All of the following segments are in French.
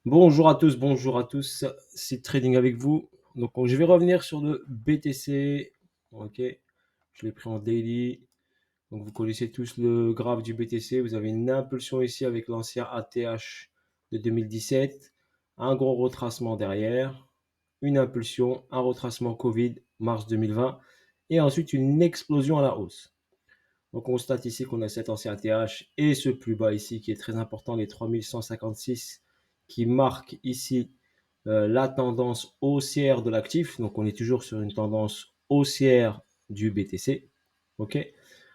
Bonjour à tous, c'est Trading avec vous. Donc, je vais revenir sur le BTC. Ok, je l'ai pris en daily. Donc, vous connaissez tous le graphe du BTC. Vous avez une impulsion ici avec l'ancien ATH de 2017, un gros retracement derrière, une impulsion, un retracement Covid, mars 2020, et ensuite une explosion à la hausse. On constate ici qu'on a cet ancien ATH et ce plus bas ici qui est très important, les 3156 qui marque ici la tendance haussière de l'actif. Donc on est toujours sur une tendance haussière du BTC. Ok.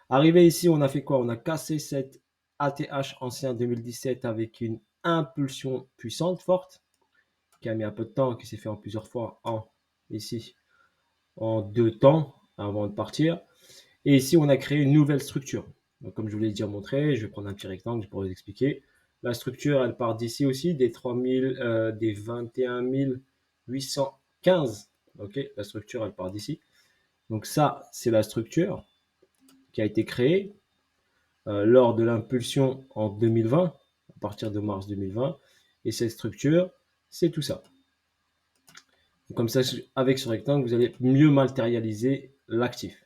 Arrivé ici, on a fait quoi? On a cassé cet ATH ancien 2017 avec une impulsion puissante, forte, qui a mis un peu de temps, qui s'est fait en plusieurs fois ici en 2 temps avant de partir. Et ici, on a créé une nouvelle structure. Donc, comme je vous l'ai déjà montré, je vais prendre un petit rectangle pour vous expliquer. La structure, elle part d'ici aussi, des 3000, des 21 815. Ok, la structure, elle part d'ici. Donc ça, c'est la structure qui a été créée lors de l'impulsion en 2020, à partir de mars 2020. Et cette structure, c'est tout ça. Donc, comme ça, avec ce rectangle, vous allez mieux matérialiser l'actif.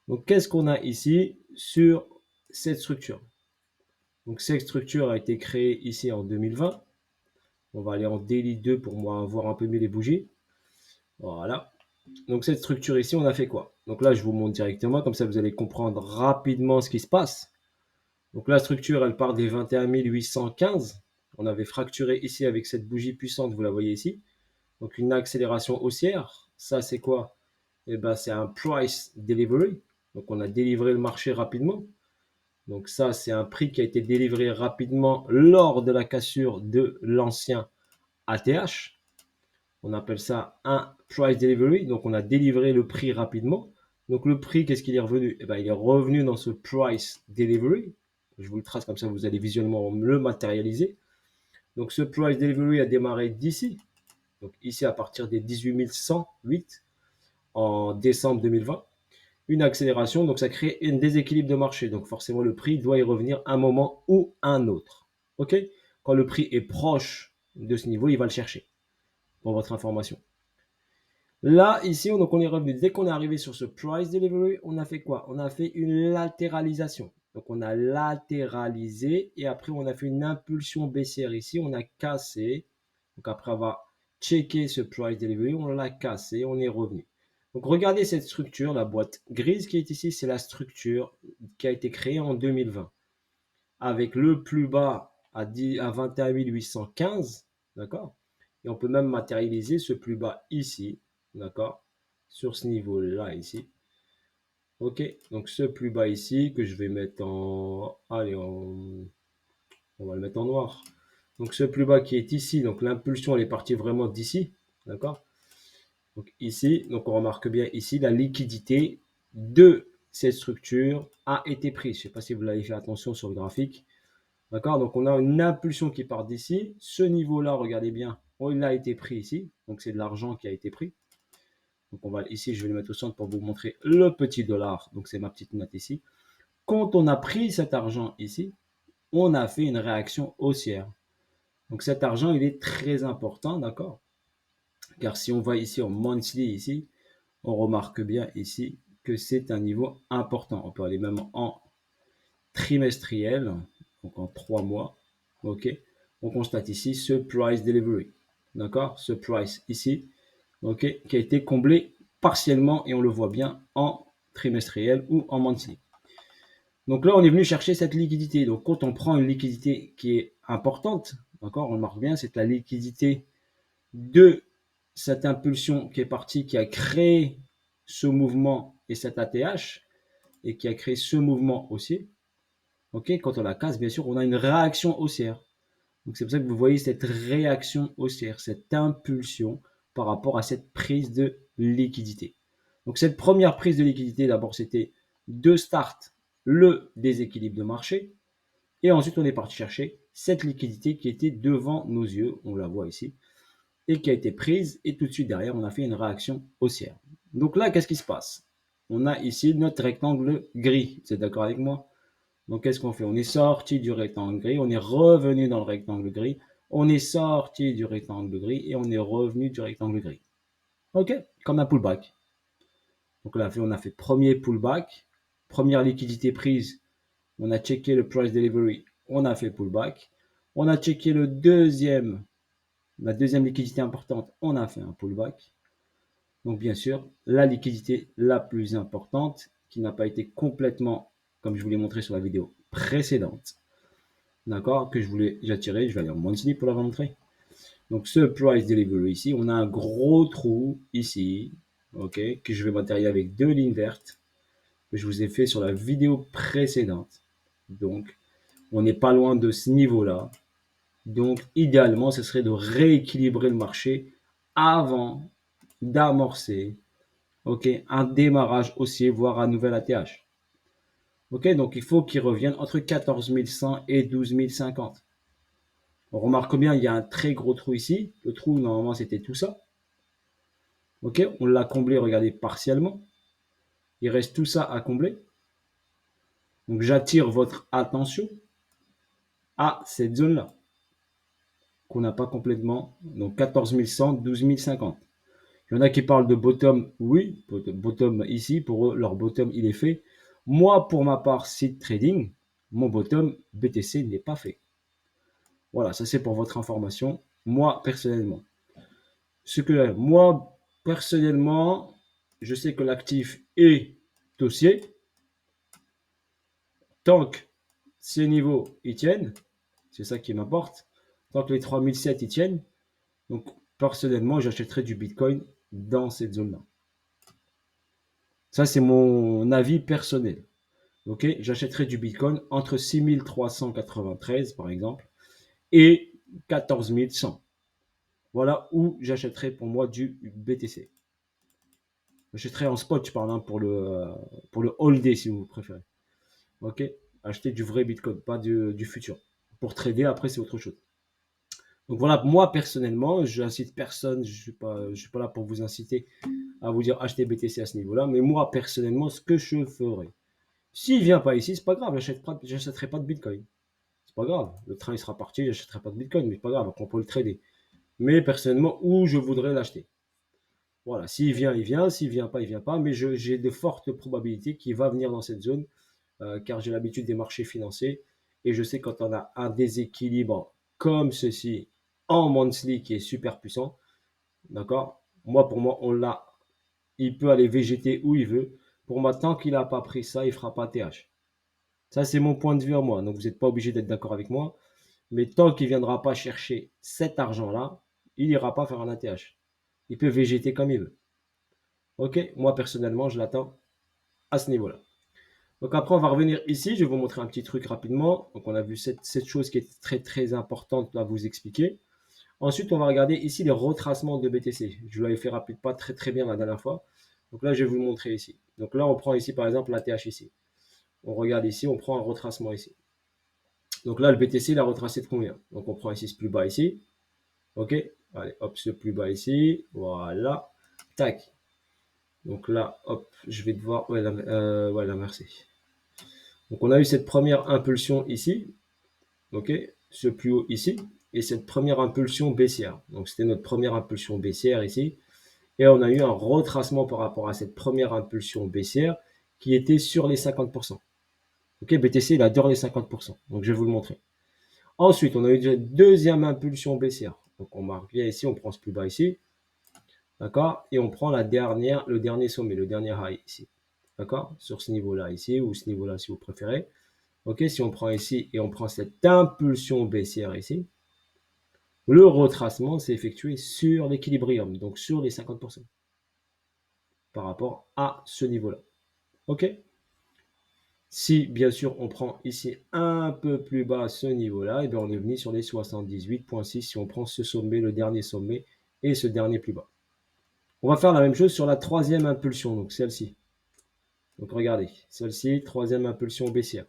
Donc, qu'est-ce qu'on a ici sur cette structure? Donc, cette structure a été créée ici en 2020. On va aller en daily 2 pour moi voir un peu mieux les bougies. Voilà. Donc, cette structure ici, on a fait quoi? Donc là, je vous montre directement, comme ça vous allez comprendre rapidement ce qui se passe. Donc, la structure, elle part des 21 815. On avait fracturé ici avec cette bougie puissante, vous la voyez ici. Donc, une accélération haussière. Ça, c'est quoi? Eh ben, c'est un price delivery. Donc, on a délivré le marché rapidement. Donc ça, c'est un prix qui a été délivré rapidement lors de la cassure de l'ancien ATH. On appelle ça un price delivery. Donc on a délivré le prix rapidement. Donc le prix, qu'est-ce qu'il est revenu? Eh ben, il est revenu dans ce price delivery. Je vous le trace comme ça, vous allez visuellement le matérialiser. Donc ce price delivery a démarré d'ici. Donc ici à partir des 18 108 en décembre 2020. Une accélération, donc ça crée un déséquilibre de marché. Donc forcément, le prix doit y revenir un moment ou un autre. OK? Quand le prix est proche de ce niveau, il va le chercher, pour votre information. Là, ici, donc on est revenu. Dès qu'on est arrivé sur ce price delivery, on a fait quoi? On a fait une latéralisation. Donc on a latéralisé et après on a fait une impulsion baissière ici. On a cassé. Donc après avoir checké ce price delivery, on l'a cassé, on est revenu. Donc regardez cette structure, la boîte grise qui est ici, c'est la structure qui a été créée en 2020 avec le plus bas à 21 815, d'accord? Et on peut même matérialiser ce plus bas ici, d'accord? Sur ce niveau-là ici. Ok, donc ce plus bas ici que je vais mettre en... Allez, on va le mettre en noir. Donc ce plus bas qui est ici, donc l'impulsion elle est partie vraiment d'ici, d'accord? Donc ici, donc on remarque bien ici, la liquidité de cette structure a été prise. Je ne sais pas si vous l'avez fait attention sur le graphique. D'accord? Donc on a une impulsion qui part d'ici. Ce niveau-là, regardez bien, il a été pris ici. Donc c'est de l'argent qui a été pris. Donc on va ici, je vais le mettre au centre pour vous montrer le petit dollar. Donc c'est ma petite note ici. Quand on a pris cet argent ici, on a fait une réaction haussière. Donc cet argent, il est très important, d'accord? Car si on va ici en monthly ici, on remarque bien ici que c'est un niveau important. On peut aller même en trimestriel, donc en 3 mois. Ok, on constate ici ce price delivery, d'accord, ce price ici, ok, qui a été comblé partiellement et on le voit bien en trimestriel ou en monthly. Donc là, on est venu chercher cette liquidité. Donc quand on prend une liquidité qui est importante, d'accord, on remarque bien, c'est la liquidité de cette impulsion qui est partie, qui a créé ce mouvement et cet ATH et qui a créé ce mouvement aussi. Ok, quand on la casse, bien sûr, on a une réaction haussière. Donc c'est pour ça que vous voyez cette réaction haussière, cette impulsion par rapport à cette prise de liquidité. Donc cette première prise de liquidité, d'abord, c'était de start le déséquilibre de marché. Et ensuite, on est parti chercher cette liquidité qui était devant nos yeux, on la voit ici, et qui a été prise. Et tout de suite derrière, on a fait une réaction haussière. Donc là, qu'est-ce qui se passe? On a ici notre rectangle gris. Vous êtes d'accord avec moi? Donc, qu'est-ce qu'on fait? On est sorti du rectangle gris, on est revenu dans le rectangle gris, On est sorti du rectangle gris et on est revenu du rectangle gris. OK, comme un pullback. Donc là, on a fait premier pullback, première liquidité prise, on a checké le price delivery, on a fait pullback. On a checké la deuxième liquidité importante, on a fait un pullback. Donc bien sûr, la liquidité la plus importante, qui n'a pas été complètement, comme je vous l'ai montré sur la vidéo précédente, d'accord, que j'ai tiré, je vais aller en monthly pour la montrer. Donc ce price delivery ici, on a un gros trou ici, ok, que je vais matérialiser avec deux lignes vertes, que je vous ai fait sur la vidéo précédente. Donc on n'est pas loin de ce niveau-là. Donc idéalement, ce serait de rééquilibrer le marché avant d'amorcer, ok, un démarrage haussier, voire un nouvel ATH. Ok, donc il faut qu'il revienne entre 14 100 et 12 050. On remarque bien, il y a un très gros trou ici. Le trou, normalement, c'était tout ça. Ok, on l'a comblé, regardez, partiellement. Il reste tout ça à combler. Donc j'attire votre attention à cette zone-là, qu'on n'a pas complètement. Donc 14 100, 12 050. Il y en a qui parlent de bottom, oui, bottom ici, pour eux, leur bottom, il est fait. Moi, pour ma part, seed trading, mon bottom BTC n'est pas fait. Voilà, ça c'est pour votre information. Moi, personnellement. Moi, personnellement, je sais que l'actif est haussier. Tant que ces niveaux y tiennent, c'est ça qui m'importe. Tant que les 3007 y tiennent, donc personnellement, j'achèterai du Bitcoin dans cette zone-là. Ça, c'est mon avis personnel. Ok, j'achèterai du Bitcoin entre 6393 par exemple et 14100. Voilà où j'achèterai pour moi du BTC. J'achèterai en spot, je parle, hein, pour le all day si vous préférez. Ok, acheter du vrai Bitcoin, pas du futur. Pour trader, après, c'est autre chose. Donc voilà, moi personnellement, je n'incite personne, je ne suis pas là pour vous inciter à vous dire acheter BTC à ce niveau-là, mais moi personnellement, ce que je ferai, s'il ne vient pas ici, c'est pas grave, j'achèterai pas de Bitcoin. C'est pas grave, le train il sera parti, j'achèterai pas de Bitcoin, mais c'est pas grave, on peut le trader. Mais personnellement, où je voudrais l'acheter. Voilà, s'il vient, il vient, s'il vient pas, il vient pas, mais j'ai de fortes probabilités qu'il va venir dans cette zone, car j'ai l'habitude des marchés financiers, et je sais quand on a un déséquilibre comme ceci en monthly qui est super puissant, d'accord. Pour moi, on l'a, il peut aller végéter où il veut. Pour moi, tant qu'il n'a pas pris ça, il fera pas TH. Ça, c'est mon point de vue à moi. Donc, vous n'êtes pas obligé d'être d'accord avec moi. Mais tant qu'il ne viendra pas chercher cet argent-là, il n'ira pas faire un ATH. Il peut végéter comme il veut. Ok, moi personnellement, je l'attends à ce niveau-là. Donc après, on va revenir ici. Je vais vous montrer un petit truc rapidement. Donc on a vu cette chose qui est très très importante à vous expliquer. Ensuite, on va regarder ici les retracements de BTC. Je vous l'avais fait rapide, pas très très bien la dernière fois. Donc là, je vais vous le montrer ici. Donc là, on prend ici par exemple l'ATH ici. On regarde ici, on prend un retracement ici. Donc là, le BTC, il a retracé de combien? Donc on prend ici ce plus bas ici. Ok, allez, hop, ce plus bas ici. Voilà. Tac. Donc là, hop, je vais devoir. Ouais, là, merci. Donc on a eu cette première impulsion ici. Ok, ce plus haut ici. Et cette première impulsion baissière. Donc c'était notre première impulsion baissière ici. Et on a eu un retracement par rapport à cette première impulsion baissière qui était sur les 50%. Ok, BTC, il adore les 50%. Donc je vais vous le montrer. Ensuite, on a eu une deuxième impulsion baissière. Donc on marque bien ici, on prend ce plus bas ici. D'accord? Et on prend le dernier sommet, le dernier high ici. D'accord? Sur ce niveau-là ici, ou ce niveau-là si vous préférez. Ok, si on prend ici et on prend cette impulsion baissière ici, le retracement s'est effectué sur l'équilibrium, donc sur les 50% par rapport à ce niveau-là. Ok? Si bien sûr on prend ici un peu plus bas ce niveau-là, et bien on est venu sur les 78,6 si on prend ce sommet, le dernier sommet et ce dernier plus bas. On va faire la même chose sur la troisième impulsion, donc celle-ci. Donc regardez, celle-ci, troisième impulsion baissière.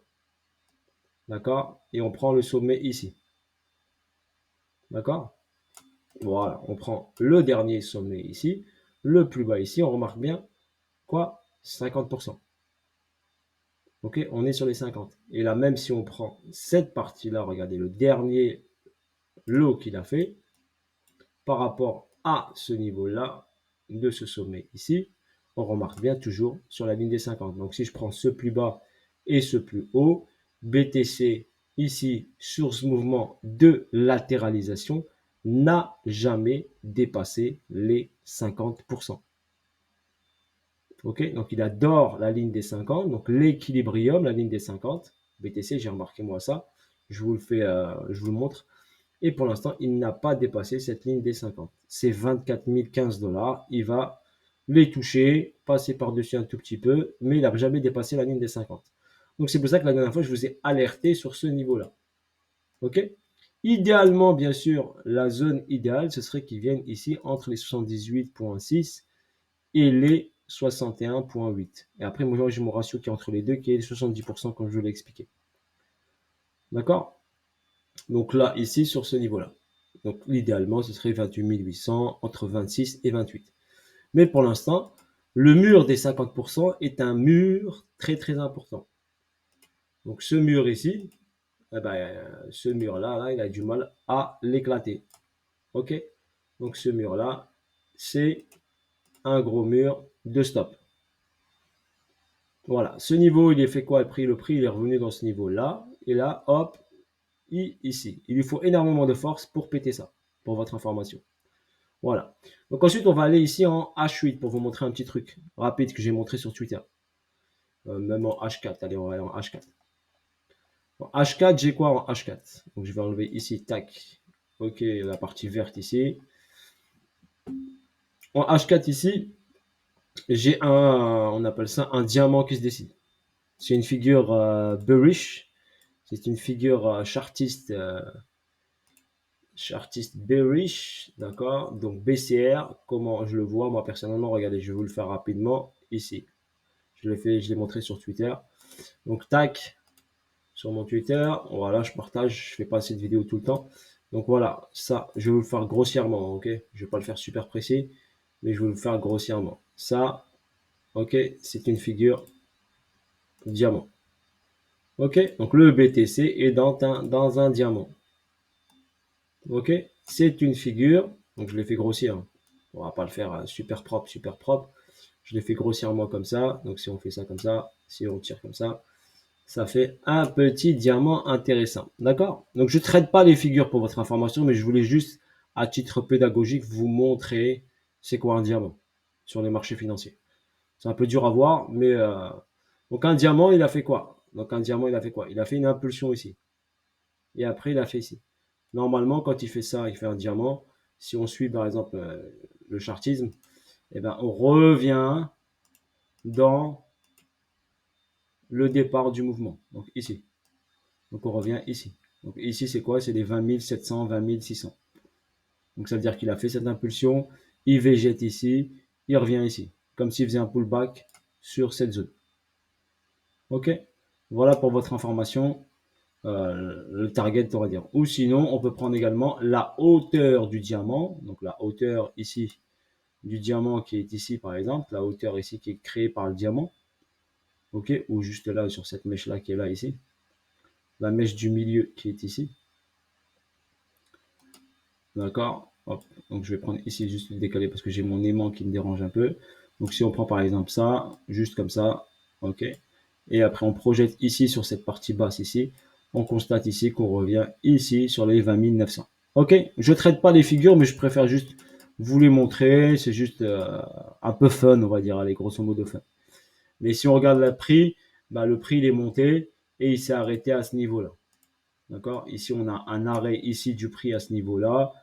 D'accord? Et on prend le sommet ici. D'accord? Voilà, on prend le dernier sommet ici, le plus bas ici, on remarque bien quoi? 50%. Ok, on est sur les 50. Et là, même si on prend cette partie-là, regardez, le dernier le haut qu'il a fait par rapport à ce niveau-là de ce sommet ici, on remarque bien toujours sur la ligne des 50. Donc si je prends ce plus bas et ce plus haut, BTC ici sur ce mouvement de latéralisation n'a jamais dépassé les 50%. Ok, donc il adore la ligne des 50, donc l'équilibrium, la ligne des 50. BTC, j'ai remarqué moi ça. Je vous le fais, je vous le montre. Et pour l'instant, il n'a pas dépassé cette ligne des 50. C'est 24 015 $. Il va les toucher, passer par-dessus un tout petit peu, mais il n'a jamais dépassé la ligne des 50. Donc c'est pour ça que la dernière fois, je vous ai alerté sur ce niveau-là. Ok? Idéalement, bien sûr, la zone idéale, ce serait qu'il vienne ici entre les 78,6 et les 61,8. Et après, moi, j'ai mon ratio qui est entre les deux, qui est 70%, comme je vous l'ai expliqué. D'accord? Donc là, ici, sur ce niveau-là. Donc, idéalement, ce serait 28 800, entre 26 et 28. Mais pour l'instant, le mur des 50% est un mur très, très important. Donc, ce mur ici, eh ben, ce mur-là, là, il a du mal à l'éclater. OK? Donc, ce mur-là, c'est un gros mur de stop. Voilà. Ce niveau, il est fait quoi? Le prix, il est revenu dans ce niveau-là. Et là, hop, ici. Il lui faut énormément de force pour péter ça, pour votre information. Voilà. Donc ensuite, on va aller ici en H8 pour vous montrer un petit truc rapide que j'ai montré sur Twitter. Même en H4. Allez, on va aller en H4. En H4, j'ai quoi en H4? Donc je vais enlever ici, tac. Ok, la partie verte ici. En H4 ici, j'ai on appelle ça un diamant qui se dessine. C'est une figure bearish. C'est une figure chartiste bearish, d'accord? Donc BCR, comment je le vois moi personnellement, regardez, je vais vous le faire rapidement ici. Je l'ai montré sur Twitter. Donc tac, sur mon Twitter, voilà, je partage, je fais pas cette vidéo tout le temps. Donc voilà, ça, je vais vous le faire grossièrement, ok? Je vais pas le faire super précis, mais je vais vous le faire grossièrement. Ça, ok, c'est une figure diamant. Ok, donc le BTC est dans un diamant. Ok, c'est une figure, donc je l'ai fait grossir. On va pas le faire super propre, super propre. Je l'ai fait grossièrement comme ça. Donc si on fait ça comme ça, si on tire comme ça fait un petit diamant intéressant. D'accord? Donc je ne traite pas les figures pour votre information, mais je voulais juste, à titre pédagogique, vous montrer c'est quoi un diamant sur les marchés financiers. C'est un peu dur à voir, mais donc un diamant, il a fait quoi? Donc un diamant, il a fait quoi? Il a fait une impulsion ici. Et après, il a fait ici. Normalement, quand il fait ça, il fait un diamant. Si on suit par exemple le chartisme, eh ben, on revient dans le départ du mouvement. Donc ici. Donc on revient ici. Donc ici, c'est quoi? C'est les 20 700, 20 600. Donc ça veut dire qu'il a fait cette impulsion, il végète ici, il revient ici. Comme s'il faisait un pullback sur cette zone. Ok? Voilà pour votre information, le target, on va dire. Ou sinon, on peut prendre également la hauteur du diamant. Donc la hauteur ici du diamant qui est ici, par exemple. La hauteur ici qui est créée par le diamant. Ok? Ou juste là, sur cette mèche-là qui est là, ici. La mèche du milieu qui est ici. D'accord? Donc je vais prendre ici juste le décaler parce que j'ai mon aimant qui me dérange un peu. Donc si on prend par exemple ça, juste comme ça, ok. Et après on projette ici sur cette partie basse ici, on constate ici qu'on revient ici sur les 20 900. Ok, je traite pas les figures, mais je préfère juste vous les montrer. C'est juste un peu fun, on va dire, allez, grosso modo fun. Mais si on regarde le prix, bah, le prix il est monté et il s'est arrêté à ce niveau-là. D'accord? Ici on a un arrêt ici du prix à ce niveau-là.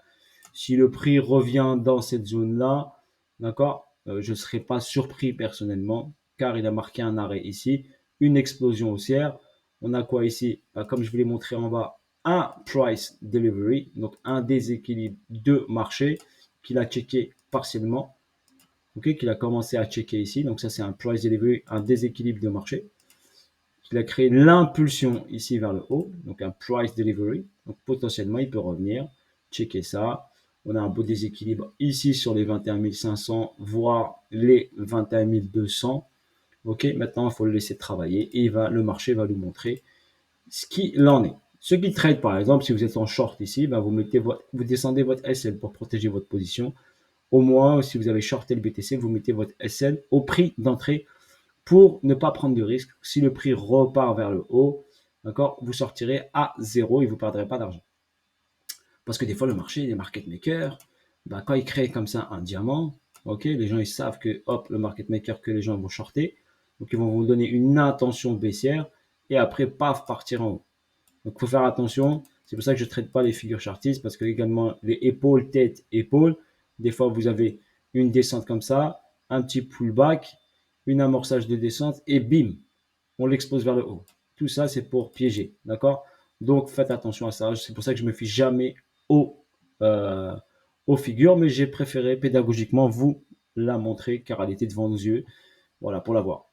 Si le prix revient dans cette zone-là, d'accord, je ne serai pas surpris personnellement, car il a marqué un arrêt ici, une explosion haussière. On a quoi ici? Comme je vous l'ai montré en bas, un price delivery, donc un déséquilibre de marché qu'il a checké partiellement, ok, qu'il a commencé à checker ici. Donc ça, c'est un price delivery, un déséquilibre de marché. Il a créé l'impulsion ici vers le haut, donc un price delivery. Donc potentiellement, il peut revenir, checker ça. On a un beau déséquilibre ici sur les 21 500, voire les 21 200. Ok, maintenant, il faut le laisser travailler et le marché va nous montrer ce qu'il en est. Ceux qui trade, par exemple, si vous êtes en short ici, ben vous descendez votre SL pour protéger votre position. Au moins, si vous avez shorté le BTC, vous mettez votre SL au prix d'entrée pour ne pas prendre de risque. Si le prix repart vers le haut, d'accord, vous sortirez à zéro et vous ne perdrez pas d'argent. Parce que des fois, le marché, les market makers, ben, quand ils créent comme ça un diamant, ok, les gens ils savent que hop, le market maker que les gens vont shorter, donc ils vont vous donner une intention baissière et après, paf, partir en haut. Donc, il faut faire attention. C'est pour ça que je ne traite pas les figures chartistes parce que également les épaules, tête, épaules, des fois vous avez une descente comme ça, un petit pullback, une amorçage de descente et bim, on l'expose vers le haut. Tout ça, c'est pour piéger. D'accord? Donc, faites attention à ça. C'est pour ça que je me fie jamais aux, euh, aux figures, mais j'ai préféré pédagogiquement vous la montrer car elle était devant nos yeux. Voilà, pour la voir.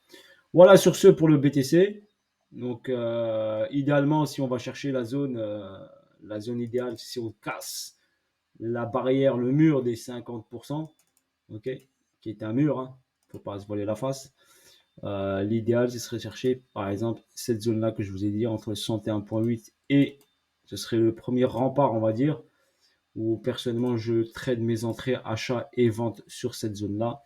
Voilà sur ce pour le BTC. Donc, idéalement, si on va chercher la zone idéale, si on casse la barrière, le mur des 50%, ok, qui est un mur, hein, faut pas se voiler la face. L'idéal, ce serait chercher, par exemple, cette zone-là que je vous ai dit, entre 61,8 et ce serait le premier rempart, on va dire, où personnellement, je trade mes entrées, achats et ventes sur cette zone-là.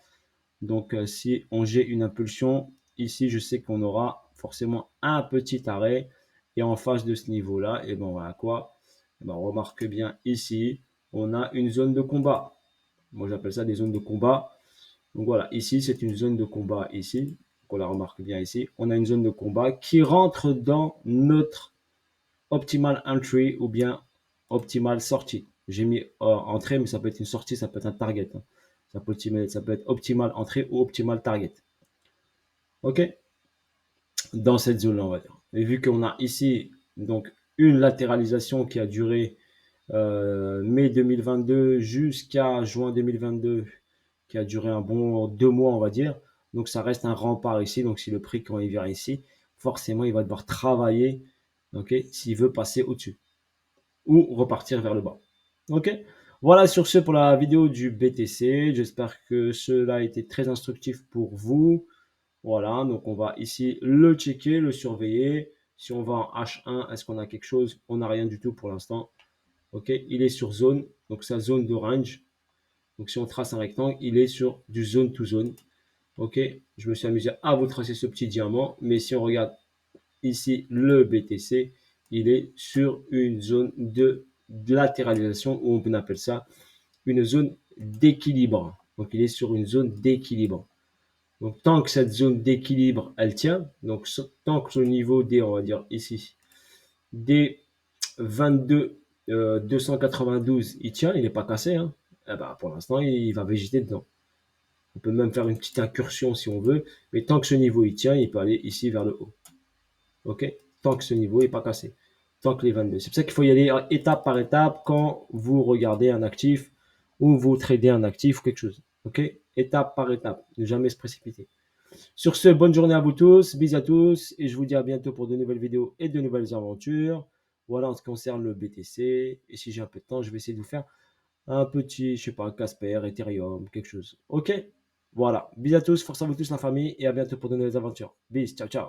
Donc, si on j'ai une impulsion, ici, je sais qu'on aura forcément un petit arrêt. Et en face de ce niveau-là, et ben voilà quoi. Et ben, on remarque bien ici, on a une zone de combat. Moi, j'appelle ça des zones de combat. Donc voilà, ici, c'est une zone de combat ici. Donc, on la remarque bien ici. On a une zone de combat qui rentre dans notre optimal entry ou bien optimal sortie. J'ai mis entrée, mais ça peut être une sortie, ça peut être un target, hein. Ça peut être optimal entrée ou optimal target. OK? Dans cette zone-là, on va dire. Et vu qu'on a ici donc une latéralisation qui a duré mai 2022 jusqu'à juin 2022, qui a duré un bon 2 mois, on va dire. Donc ça reste un rempart ici. Donc si le prix, quand il vient ici, forcément, il va devoir travailler, ok, s'il veut passer au-dessus ou repartir vers le bas. Ok. Voilà sur ce pour la vidéo du BTC. J'espère que cela a été très instructif pour vous. Voilà, donc on va ici le checker, le surveiller. Si on va en H1, est-ce qu'on a quelque chose? On n'a rien du tout pour l'instant. Ok, il est sur zone, donc sa zone de range. Donc si on trace un rectangle, il est sur du zone to zone. Ok, je me suis amusé à vous tracer ce petit diamant, mais si on regarde ici le BTC, il est sur une zone de latéralisation, ou on appelle ça une zone d'équilibre. Donc il est sur une zone d'équilibre. Donc tant que cette zone d'équilibre, elle tient, donc tant que le niveau D, on va dire ici, D 22 292, il tient, il n'est pas cassé, hein. Eh ben, pour l'instant, il va végéter dedans. On peut même faire une petite incursion si on veut, mais tant que ce niveau il tient, il peut aller ici vers le haut. Ok? Tant que ce niveau n'est pas cassé. Tant que les 22. C'est pour ça qu'il faut y aller étape par étape quand vous regardez un actif ou vous tradez un actif ou quelque chose. Ok? Étape par étape. Ne jamais se précipiter. Sur ce, bonne journée à vous tous, bisous à tous, et je vous dis à bientôt pour de nouvelles vidéos et de nouvelles aventures. Voilà en ce qui concerne le BTC. Et si j'ai un peu de temps, je vais essayer de vous faire un petit, je sais pas, Casper, Ethereum, quelque chose. Ok? Voilà. Bisous à tous, force à vous tous la famille, et à bientôt pour de nouvelles aventures. Bis, ciao, ciao.